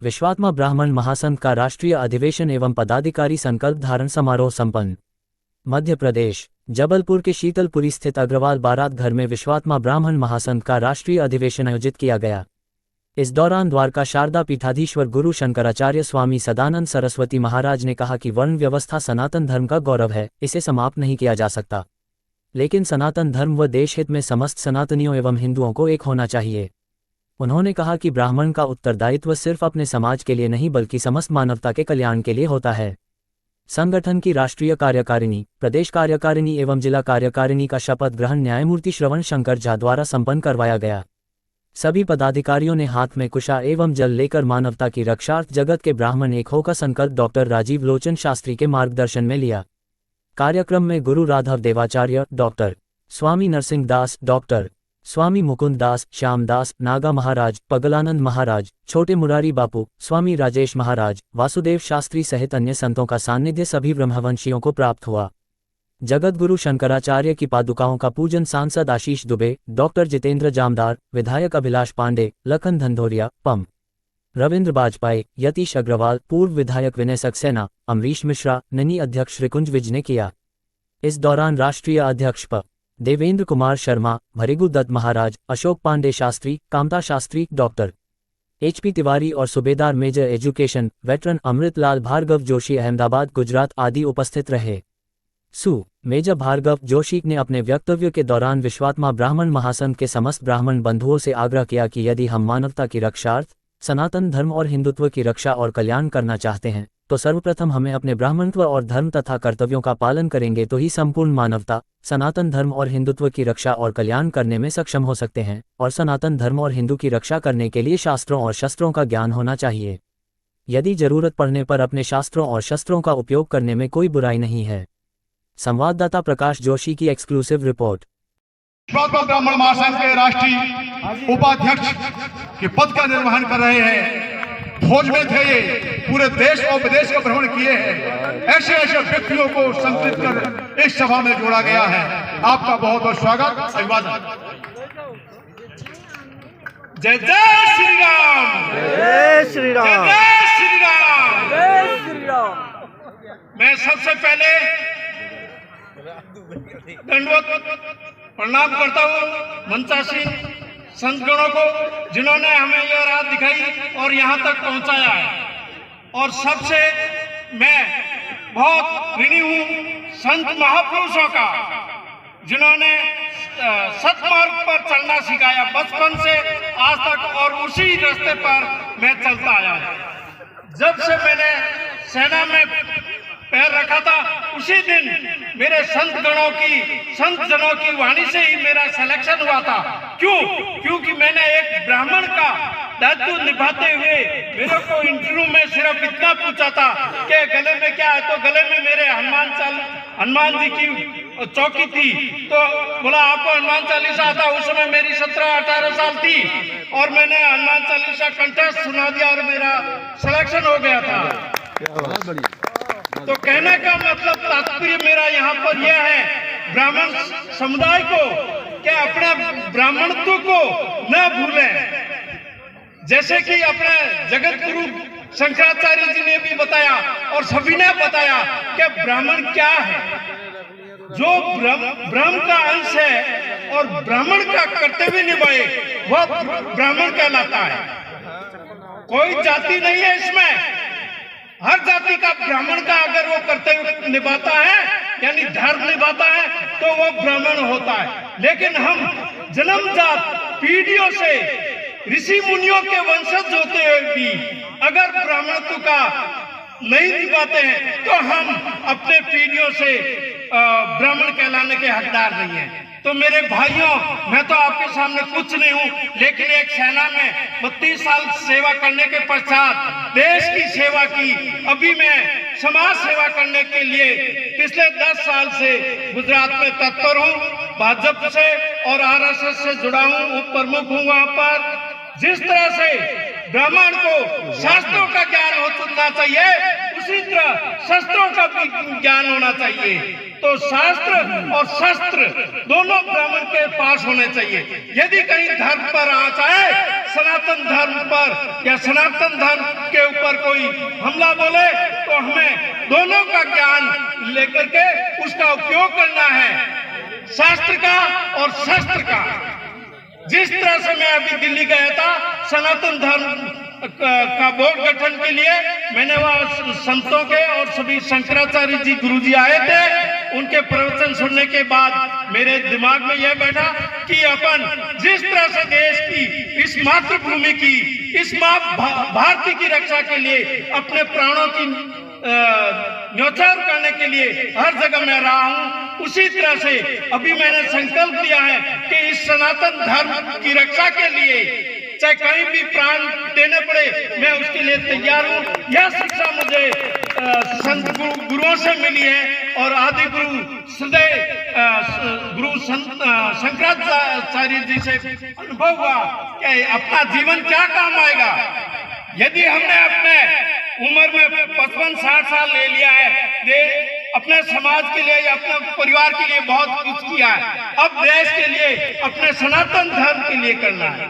विश्वात्मा ब्राह्मण महासंघ का राष्ट्रीय अधिवेशन एवं पदाधिकारी संकल्प धारण समारोह संपन्न। मध्य प्रदेश, जबलपुर के शीतलपुरी स्थित अग्रवाल बारात घर में विश्वात्मा ब्राह्मण महासंघ का राष्ट्रीय अधिवेशन आयोजित किया गया। इस दौरान द्वारका शारदा पीठाधीश्वर गुरु शंकराचार्य स्वामी सदानंद सरस्वती महाराज ने कहा कि वर्ण व्यवस्था सनातन धर्म का गौरव है, इसे समाप्त नहीं किया जा सकता, लेकिन सनातन धर्म व देश हित में समस्त सनातनियों एवं हिंदुओं को एक होना चाहिए। उन्होंने कहा कि ब्राह्मण का उत्तरदायित्व सिर्फ अपने समाज के लिए नहीं बल्कि समस्त मानवता के कल्याण के लिए होता है। संगठन की राष्ट्रीय कार्यकारिणी, प्रदेश कार्यकारिणी एवं जिला कार्यकारिणी का शपथ ग्रहण न्यायमूर्ति श्रवण शंकर झा द्वारा संपन्न करवाया गया। सभी पदाधिकारियों ने हाथ में कुशा एवं जल लेकर मानवता की रक्षार्थ जगत के ब्राह्मण एक हो का संकल्प डॉक्टर राजीव लोचन शास्त्री के मार्गदर्शन में लिया। कार्यक्रम में गुरु राघव देवाचार्य, डॉक्टर स्वामी नरसिंह दास, डॉक्टर स्वामी मुकुंद दास, श्याम दास, नागा महाराज, पगलानंद महाराज, छोटे मुरारी बापू, स्वामी राजेश महाराज, वासुदेव शास्त्री सहित अन्य संतों का सान्निध्य सभी ब्रह्मवंशियों को प्राप्त हुआ। जगत गुरु शंकराचार्य की पादुकाओं का पूजन सांसद आशीष दुबे, डॉक्टर जितेंद्र जामदार, विधायक अभिलाष पांडे, लखन धंधोरिया, पम रविंद्र बाजपाई, यतीश अग्रवाल, पूर्व विधायक विनय सक्सेना, अमरीश मिश्रा, ननी अध्यक्ष श्रीकुंज विज ने किया। इस दौरान राष्ट्रीय अध्यक्ष प देवेंद्र कुमार शर्मा, भरिगु दत्त महाराज, अशोक पांडे शास्त्री, कामता शास्त्री, डॉक्टर HP तिवारी और Subedar major education veteran Amritlal Bhargava Joshi Ahmedabad Gujarat आदि उपस्थित रहे। मेजर भार्गव जोशी ने अपने वक्तव्य के दौरान विश्वात्मा ब्राह्मण महासंघ के समस्त ब्राह्मण बंधुओं से आग्रह किया कि यदि हम मानवता की रक्षार्थ सनातन धर्म और हिंदुत्व की रक्षा और कल्याण करना चाहते हैं तो सर्वप्रथम हमें अपने ब्राह्मणत्व और धर्म तथा कर्तव्यों का पालन करेंगे तो ही संपूर्ण मानवता सनातन धर्म और हिंदुत्व की रक्षा और कल्याण करने में सक्षम हो सकते हैं। और सनातन धर्म और हिंदू की रक्षा करने के लिए शास्त्रों और शस्त्रों का ज्ञान होना चाहिए। यदि जरूरत पड़ने पर अपने शास्त्रों और शस्त्रों का उपयोग करने में कोई बुराई नहीं है। संवाददाता प्रकाश जोशी की एक्सक्लूसिव रिपोर्ट। विश्वात्मा ब्राह्मण महासंघ के राष्ट्रीय उपाध्यक्ष के पद का निर्वहन कर रहे हैं। फौज में थे, ये पूरे देश और विदेश का भ्रमण किए हैं। ऐसे ऐसे व्यक्तियों को संकलित कर इस सभा में जोड़ा गया है। आपका बहुत बहुत स्वागत, अभिवादन। जय जय श्री राम, जय श्री राम, जय श्री राम, जय श्री राम। मैं सबसे पहले दंडवत प्रणाम करता हूँ मंचासीन संतगणों को, जिन्होंने हमें यह राह दिखाई और यहाँ तक पहुँचाया है। और सबसे मैं बहुत ऋणी हूँ संत महापुरुषों का, जिन्होंने सतमार्ग पर चलना सिखाया बचपन से आज तक, और उसी रास्ते पर मैं चलता आया हूँ। जब से मैंने सेना में पैर रखा था उसी दिन मेरे संत जनों की वाणी से ही मेरा सिलेक्शन हुआ था। क्योंकि मैंने एक ब्राह्मण का दायित्व निभाते हुए मेरे को इंटरव्यू में सिर्फ इतना पूछा था कि गले में क्या है, तो गले में मेरे हनुमान जी की चौकी थी, तो बोला आपको हनुमान चालीसा आता। उस समय मेरी 17-18 साल थी और मैंने हनुमान चालीसा कंटेस्ट सुना दिया और मेरा सिलेक्शन हो गया था। तो कहने का मतलब तात्पर्य मेरा यहाँ पर यह है, ब्राह्मण समुदाय को कि अपने ब्राह्मणत्व को न भूलें। जैसे कि अपने जगत गुरु शंकराचार्य जी ने भी बताया और सभी ने बताया कि ब्राह्मण क्या है। जो ब्रह्म का अंश है और ब्राह्मण का कर्तव्य निभाए वह ब्राह्मण कहलाता है। कोई जाति नहीं है इसमें, हर जाति का ब्राह्मण का अगर वो कर्तव्य निभाता है यानी धर्म निभाता है तो वो ब्राह्मण होता है। लेकिन हम जन्मजात पीढ़ियों से ऋषि मुनियों के वंशज होते हुए भी अगर ब्राह्मणत्व का नहीं निभाते हैं तो हम अपने पीढ़ियों से ब्राह्मण कहलाने के हकदार नहीं हैं। तो मेरे भाइयों, मैं तो आपके सामने कुछ नहीं हूँ, लेकिन एक सेना में 32 साल सेवा करने के पश्चात देश की सेवा की। अभी मैं समाज सेवा करने के लिए पिछले 10 साल से गुजरात में तत्पर हूँ। भाजपा से और RSS से जुड़ा हूँ, उप प्रमुख हूँ वहाँ पर। जिस तरह से ब्राह्मण को शास्त्रों का ज्ञान होना चाहिए उसी तरह शस्त्रों का भी ज्ञान होना चाहिए। तो शास्त्र और शस्त्र दोनों ब्राह्मण के पास होने चाहिए। यदि कहीं धर्म पर आँच आए, सनातन धर्म पर या सनातन धर्म के ऊपर कोई हमला बोले तो हमें दोनों का ज्ञान लेकर के उसका उपयोग करना है, शास्त्र का और शस्त्र का। जिस तरह से मैं अभी दिल्ली गया था सनातन धर्म का बोर्ड गठन के लिए, मैंने वहां संतों के और सभी शंकराचार्य जी गुरुजी आए थे। उनके प्रवचन सुनने के बाद मेरे दिमाग में यह बैठा कि अपन जिस तरह से देश की इस मातृभूमि की इस मां भारती की रक्षा के लिए अपने प्राणों की न्यौछावर करने के लिए हर जगह मैं रहा हूं, उसी तरह से अभी मैंने संकल्प लिया है कि इस सनातन धर्म की रक्षा के लिए चाहे कहीं भी प्राण देने पड़े मैं उसके लिए तैयार हूं। यह शिक्षा मुझे संत गुरुओं से मिली है और आदि गुरु सदैव गुरु शंकराचार्य जी से अनुभव हुआ कि अपना जीवन क्या काम आएगा। यदि हमने अपने उम्र में 55-60 साल ले लिया है, अपने समाज के लिए या अपने परिवार के लिए बहुत कुछ किया है, अब देश के लिए अपने सनातन धर्म के लिए करना है।